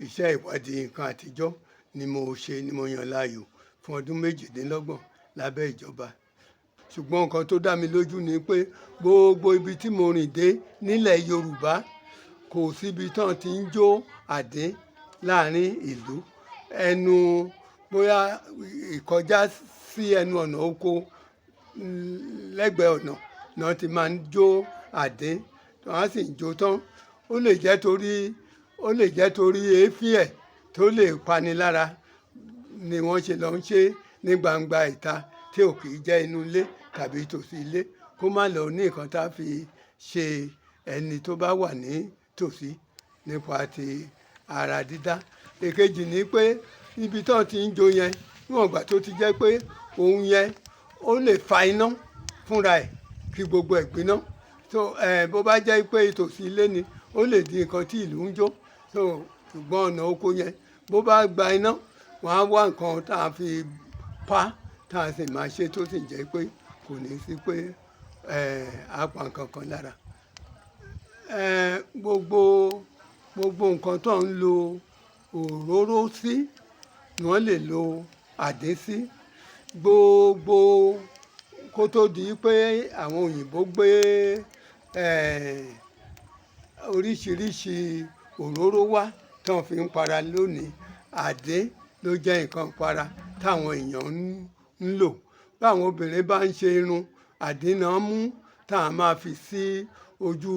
iṣẹ́ ìwádìí nǹkan àtijọ́ ni mo yàn láàyò fún ọdún 28 lábẹ́ ìjọba. Ṣùgbọ́n nǹkan tó dá mi lójú ni pé gbogbo ibi tí mo rìn dé nílẹ̀ Yorùbá kò síbi tán ti ń jó àdín láàrin ìlú. Ẹnu bóyá ìkọjá sí ẹnu ọ̀nà oko lẹ́gbẹ̀ẹ́ ọ̀nà náà ti máa ń jó àdín, wọ́n á sì ń jó tán. Ó lè jẹ́ torí èéfín ẹ̀ tó lè pani lára ni wọ́n ṣe lọ ń ṣe ní gbangba ìta tí ò kì í jẹ́ inú ilé tàbí tòsí ilé, kó má lọ ní nǹkan tá a fi ṣe ẹni tó bá wà ní tòsí nípa ti ara dídá. Èkejì ni pé ibi tó ti ń jó yẹn níwọ̀n ìgbà tó ti jẹ́ pé ohun yẹn ó lè fa iná fúnra ẹ̀ kí gbogbo ẹ̀ gbiná. Bó bá jẹ́ pé tòsí ilé ni ó lè di nǹkan tí ìlú ń jó. Ṣùgbọ́n ọ̀nà oko yẹn bó bá gba iná, wọ́n á wá nǹkan tá a fi pa tá a sì máa ṣe tó sì jẹ́ pé kò ní sí pé á pa nǹkan kan lára. Gbogbo nǹkan tó ń lo òróró sí ni wọ́n lè lo àdín sí. Gbogbo kó tó di pé àwọn òyìnbó gbé oríṣiríṣi òróró wá tí wọ́n fi ń para lónìí, àdín ló jẹ́ nǹkan para táwọn èèyàn ń lò. Báwọn obìnrin bá ń ṣe irun, àdín náà mú tá a máa fi sí ojú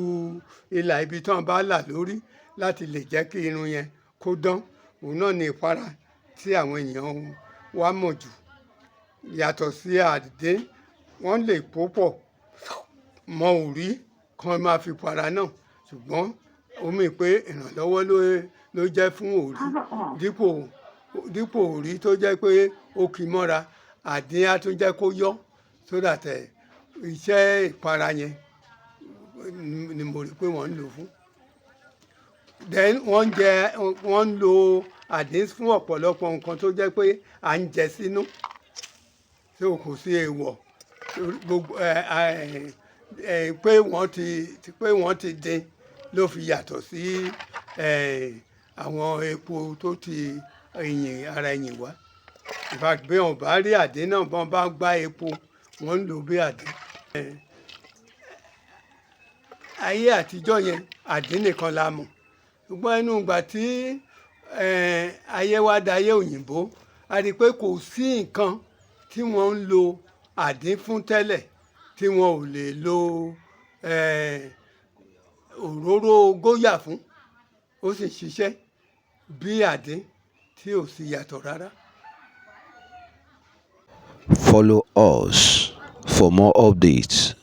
ìlà ibi tí wọ́n bá là lórí láti lè jẹ́ kí irun yẹn kó dán. Òun náà ni ìpara tí àwọn èèyàn wá mọ̀ jù. Yàtọ̀ sí àdín, wọ́n lè pò pọ̀ mọ́ orí kan máa fi para náà, ṣùgbọ́n ó mì pé ìrànlọ́wọ́ ló jẹ́ fún orí. Dípò orí tó jẹ́ pé ó kì í mọ́ra, àdín á tún jẹ́ kó yọ́ so that iṣẹ́ ìpara yẹn ni mo rí pé wọ́n ń lò fún. Then wọ́n ń lo àdín fún ọ̀pọ̀lọpọ̀ nǹkan tó jẹ́ pé à ń jẹ sínú tí kò sí èèwọ̀ pé wọ́n ti dín ló fi yàtọ̀ sí àwọn epo tó ti ara ẹ̀yìn wá. In fact, bí wọ́n bá rí àdín náà, bí wọ́n bá gbá epo, wọ́n ń lò bí àdín. Ayé àtijọ́ yẹn àdín nìkan la mọ̀. Ṣùgbọ́n inú ìgbà tí ayé wá dayé òyìnbó, a rí i pé kò sí nǹkan tí wọ́n ń lo àdín fún tẹ́lẹ̀ tí wọn ò lè lo òróró góyà fún. Ó sì ṣiṣẹ́ bí àdín tí ò sí yàtọ̀ rárá. Follow us for more updates.